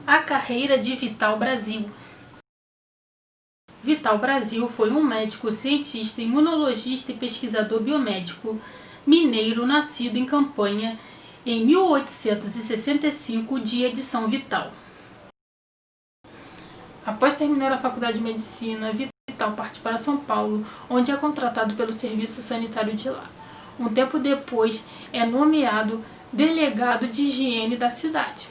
A carreira de Vital Brasil. Vital Brasil foi um médico, cientista, imunologista e pesquisador biomédico mineiro nascido em Campanha em 1865, dia de São Vital. Após terminar a faculdade de medicina, Vital parte para São Paulo, onde é contratado pelo serviço sanitário de lá. Um tempo depois, é nomeado delegado de higiene da cidade.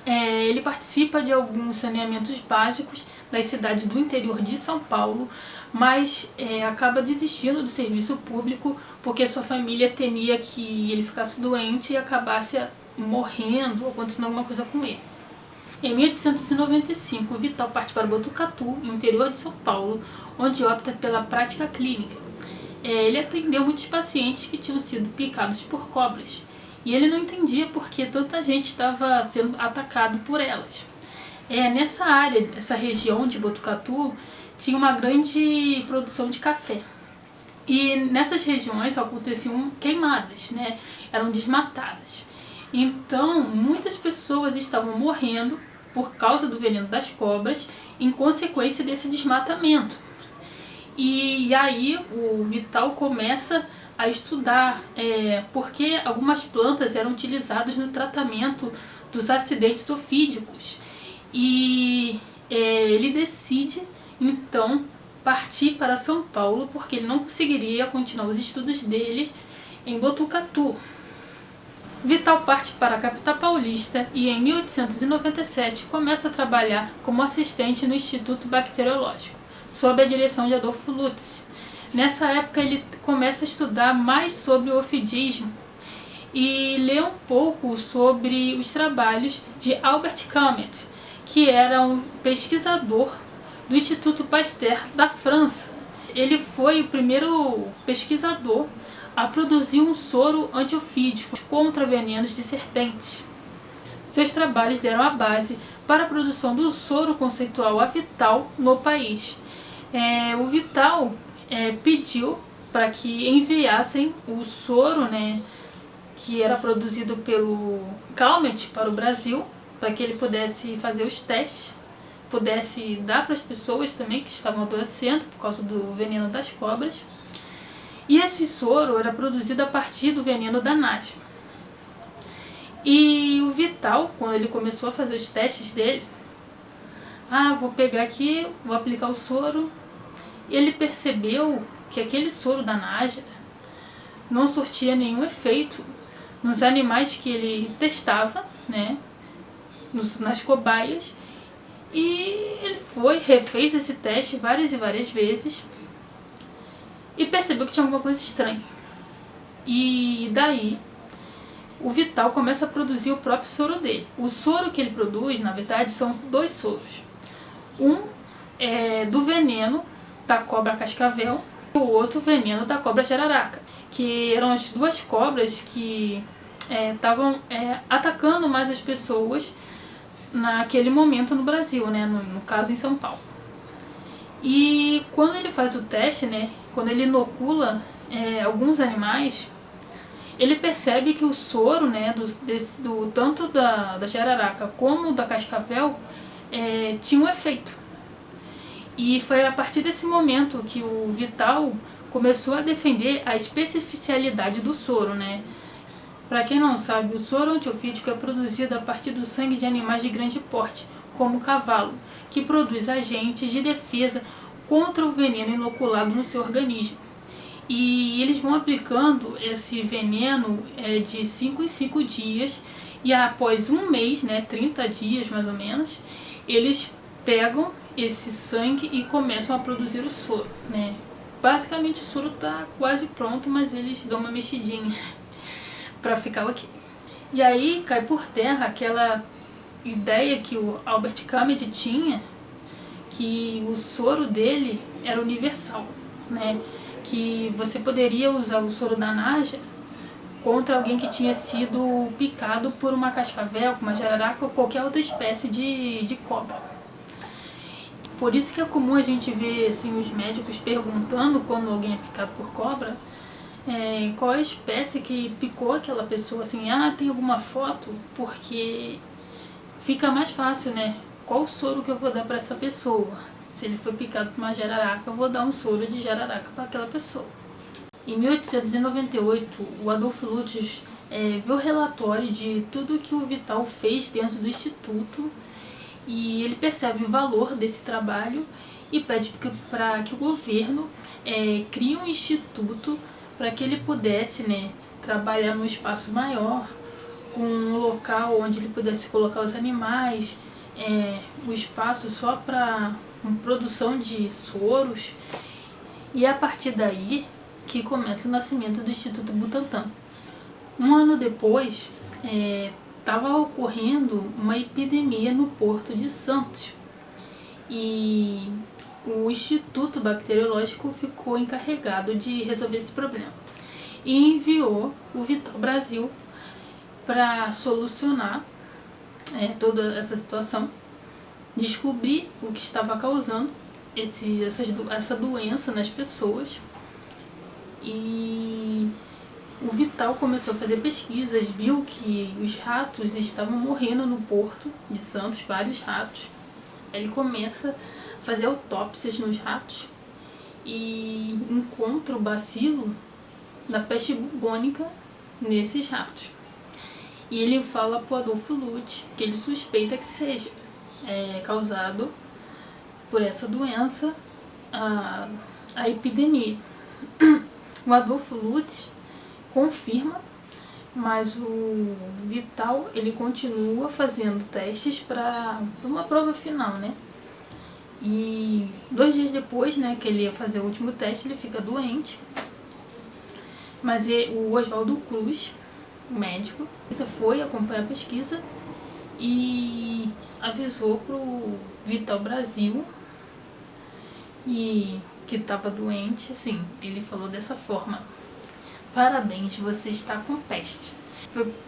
Ele participa de alguns saneamentos básicos das cidades do interior de São Paulo, mas acaba desistindo do serviço público porque sua família temia que ele ficasse doente e acabasse morrendo ou acontecendo alguma coisa com ele. Em 1895, Vital parte para Botucatu, no interior de São Paulo, onde opta pela prática clínica. Ele atendeu muitos pacientes que tinham sido picados por cobras. E ele não entendia por que tanta gente estava sendo atacado por elas. Nessa área, essa região de Botucatu, tinha uma grande produção de café. E nessas regiões aconteciam queimadas, eram desmatadas. Então, muitas pessoas estavam morrendo por causa do veneno das cobras, em consequência desse desmatamento. E aí o Vital começa a estudar porque algumas plantas eram utilizadas no tratamento dos acidentes ofídicos. E ele decide, então, partir para São Paulo, porque ele não conseguiria continuar os estudos dele em Botucatu. Vital parte para a capital paulista e, em 1897, começa a trabalhar como assistente no Instituto Bacteriológico, sob a direção de Adolfo Lutz. Nessa época ele começa a estudar mais sobre o ofidismo e lê um pouco sobre os trabalhos de Albert Calmet, que era um pesquisador do Instituto Pasteur da França. Ele foi o primeiro pesquisador a produzir um soro antiofídico contra venenos de serpente. Seus trabalhos deram a base para a produção do soro conceitual a Vital no país. O Vital pediu para que enviassem o soro, que era produzido pelo Calmet para o Brasil, para que ele pudesse fazer os testes, pudesse dar para as pessoas também que estavam adoecendo por causa do veneno das cobras. E esse soro era produzido a partir do veneno da naja. E o Vital, quando ele começou a fazer os testes dele, vou pegar aqui, vou aplicar o soro. Ele percebeu que aquele soro da naja não surtia nenhum efeito nos animais que ele testava, nas cobaias. E ele refez esse teste várias e várias vezes e percebeu que tinha alguma coisa estranha. E daí o Vital começa a produzir o próprio soro dele. O soro que ele produz, na verdade, são dois soros. Um é do veneno da cobra cascavel e o outro veneno da cobra jararaca, que eram as duas cobras que estavam atacando mais as pessoas naquele momento no Brasil, no caso em São Paulo. E quando ele faz o teste, quando ele inocula alguns animais, ele percebe que o soro tanto da jararaca como da cascavel tinha um efeito. E foi a partir desse momento que o Vital começou a defender a especificidade do soro, Para quem não sabe, o soro antiofídico é produzido a partir do sangue de animais de grande porte, como o cavalo, que produz agentes de defesa contra o veneno inoculado no seu organismo. E eles vão aplicando esse veneno de 5 em 5 dias, e após um mês, 30 dias mais ou menos, eles pegam esse sangue e começam a produzir o soro, Basicamente o soro está quase pronto, mas eles dão uma mexidinha para ficar ok. E aí cai por terra aquela ideia que o Albert Calmet tinha, que o soro dele era universal, que você poderia usar o soro da naja contra alguém que tinha sido picado por uma cascavel, uma jararaca ou qualquer outra espécie de cobra. Por isso que é comum a gente ver os médicos perguntando quando alguém é picado por cobra, qual é a espécie que picou aquela pessoa, tem alguma foto? Porque fica mais fácil, né? Qual soro que eu vou dar para essa pessoa? Se ele foi picado por uma jararaca, eu vou dar um soro de jararaca para aquela pessoa. Em 1898, o Adolfo Lutz viu o relatório de tudo que o Vital fez dentro do Instituto e ele percebe o valor desse trabalho e pede para que o governo crie um instituto para que ele pudesse, né, trabalhar num espaço maior, com um local onde ele pudesse colocar os animais, o espaço só para produção de soros, e é a partir daí que começa o nascimento do Instituto Butantan. Um ano depois, estava ocorrendo uma epidemia no Porto de Santos e o Instituto Bacteriológico ficou encarregado de resolver esse problema e enviou o Vital Brasil para solucionar toda essa situação, descobrir o que estava causando essa doença nas pessoas. E o Vital começou a fazer pesquisas, viu que os ratos estavam morrendo no Porto de Santos, vários ratos. Ele começa a fazer autópsias nos ratos e encontra o bacilo da peste bubônica nesses ratos. E ele fala para o Adolfo Lutz que ele suspeita que seja causado por essa doença a epidemia. O Adolfo Lutz confirma, mas o Vital ele continua fazendo testes para uma prova final, né? E 2 dias depois, né, que ele ia fazer o último teste, ele fica doente. Mas o Oswaldo Cruz, o médico, foi acompanhar a pesquisa e avisou pro Vital Brasil que estava doente. Assim, ele falou dessa forma: parabéns, você está com peste.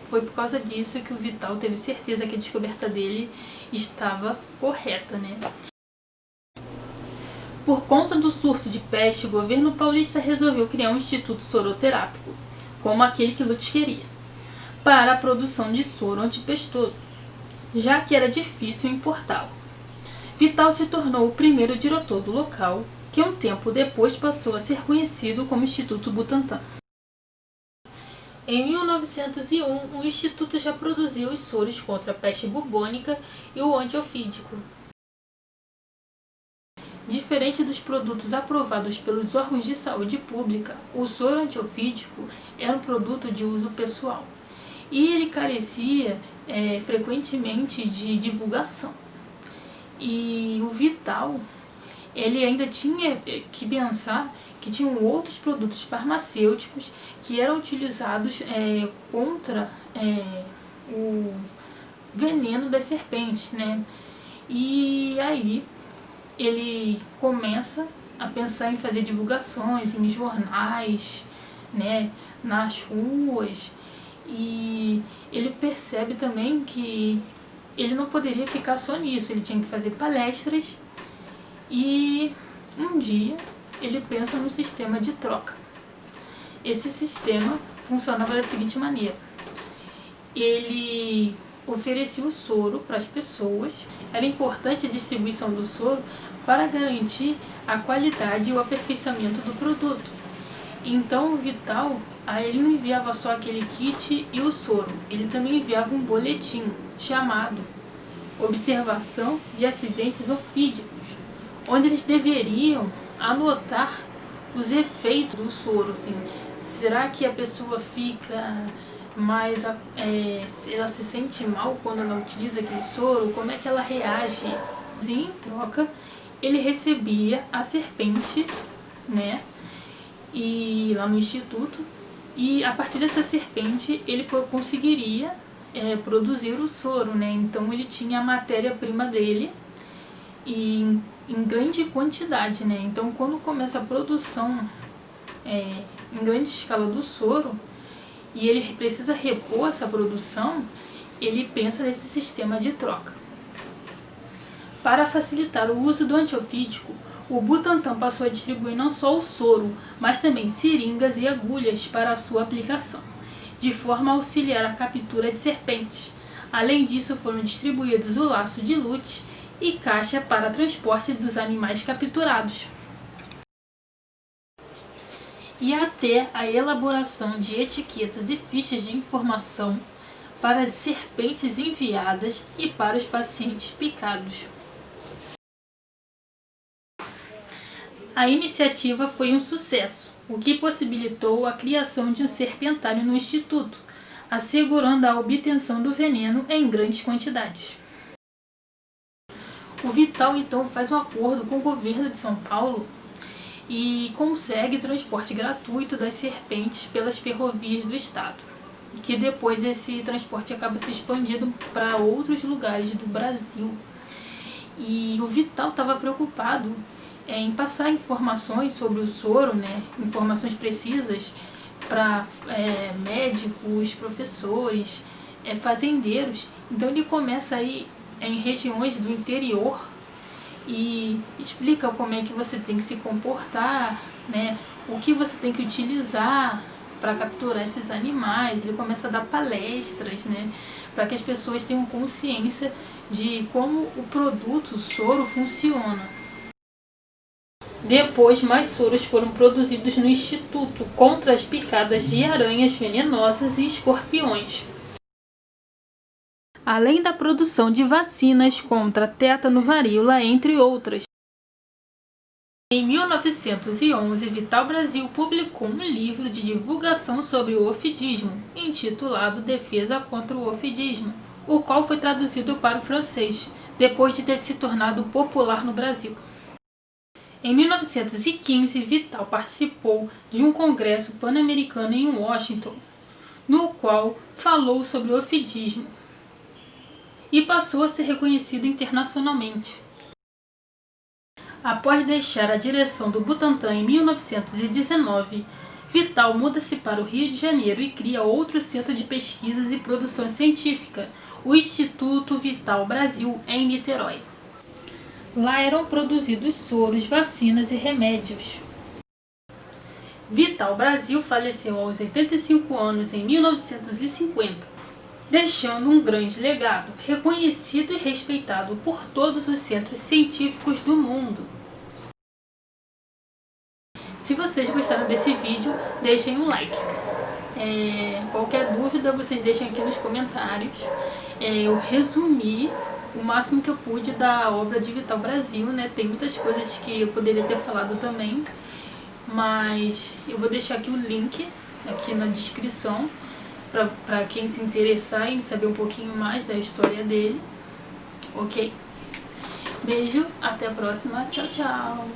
Foi por causa disso que o Vital teve certeza que a descoberta dele estava correta, né? Por conta do surto de peste, o governo paulista resolveu criar um instituto soroterápico, como aquele que Lutz queria, para a produção de soro antipestoso, já que era difícil importá-lo. Vital se tornou o primeiro diretor do local, que um tempo depois passou a ser conhecido como Instituto Butantan. Em 1901, o Instituto já produziu os soros contra a peste bubônica e o antiofídico. Diferente dos produtos aprovados pelos órgãos de saúde pública, o soro antiofídico era um produto de uso pessoal e ele carecia frequentemente de divulgação. E o Vital, ele ainda tinha que pensar que tinham outros produtos farmacêuticos que eram utilizados contra o veneno das serpentes, né? E aí ele começa a pensar em fazer divulgações em jornais, né, nas ruas, e ele percebe também que ele não poderia ficar só nisso, ele tinha que fazer palestras. E um dia ele pensa no sistema de troca. Esse sistema funcionava da seguinte maneira: ele oferecia o soro para as pessoas. Era importante a distribuição do soro para garantir a qualidade e o aperfeiçoamento do produto. Então o Vital, ele não enviava só aquele kit e o soro, ele também enviava um boletim chamado Observação de Acidentes Ofídicos, onde eles deveriam anotar os efeitos do soro. Assim, será que a pessoa fica mais, ela se sente mal quando ela utiliza aquele soro? Como é que ela reage? E em troca, ele recebia a serpente, né, e lá no instituto, e a partir dessa serpente ele conseguiria produzir o soro, né? Então ele tinha a matéria-prima dele e em grande quantidade, né? Então quando começa a produção em grande escala do soro e ele precisa repor essa produção, ele pensa nesse sistema de troca. Para facilitar o uso do antiofídico, o Butantan passou a distribuir não só o soro, mas também seringas e agulhas para a sua aplicação, de forma a auxiliar a captura de serpentes, Além disso, foram distribuídos o laço de lute e caixa para transporte dos animais capturados. E até a elaboração de etiquetas e fichas de informação para as serpentes enviadas e para os pacientes picados. A iniciativa foi um sucesso, o que possibilitou a criação de um serpentário no Instituto, assegurando a obtenção do veneno em grandes quantidades. O Vital então faz um acordo com o governo de São Paulo e consegue transporte gratuito das serpentes pelas ferrovias do estado, que depois esse transporte acaba se expandindo para outros lugares do Brasil. E o Vital estava preocupado em passar informações sobre o soro, informações precisas para médicos, professores, fazendeiros. Então ele começa a ir em regiões do interior e explica como é que você tem que se comportar, o que você tem que utilizar para capturar esses animais. Ele começa a dar palestras, para que as pessoas tenham consciência de como o produto, o soro, funciona. Depois, mais soros foram produzidos no Instituto contra as picadas de aranhas venenosas e escorpiões, além da produção de vacinas contra tétano, varíola, entre outras. Em 1911, Vital Brasil publicou um livro de divulgação sobre o ofidismo, intitulado Defesa contra o Ofidismo, o qual foi traduzido para o francês, depois de ter se tornado popular no Brasil. Em 1915, Vital participou de um congresso pan-americano em Washington, no qual falou sobre o ofidismo e passou a ser reconhecido internacionalmente. Após deixar a direção do Butantan em 1919, Vital muda-se para o Rio de Janeiro e cria outro centro de pesquisas e produção científica, o Instituto Vital Brasil, em Niterói. Lá eram produzidos soros, vacinas e remédios. Vital Brasil faleceu aos 85 anos em 1950, deixando um grande legado, reconhecido e respeitado por todos os centros científicos do mundo. Se vocês gostaram desse vídeo, deixem um like. Qualquer dúvida, vocês deixem aqui nos comentários. Eu resumi o máximo que eu pude da obra de Vital Brasil, Tem muitas coisas que eu poderia ter falado também, mas eu vou deixar aqui o link aqui na descrição para quem se interessar em saber um pouquinho mais da história dele, ok? Beijo, até a próxima, tchau, tchau!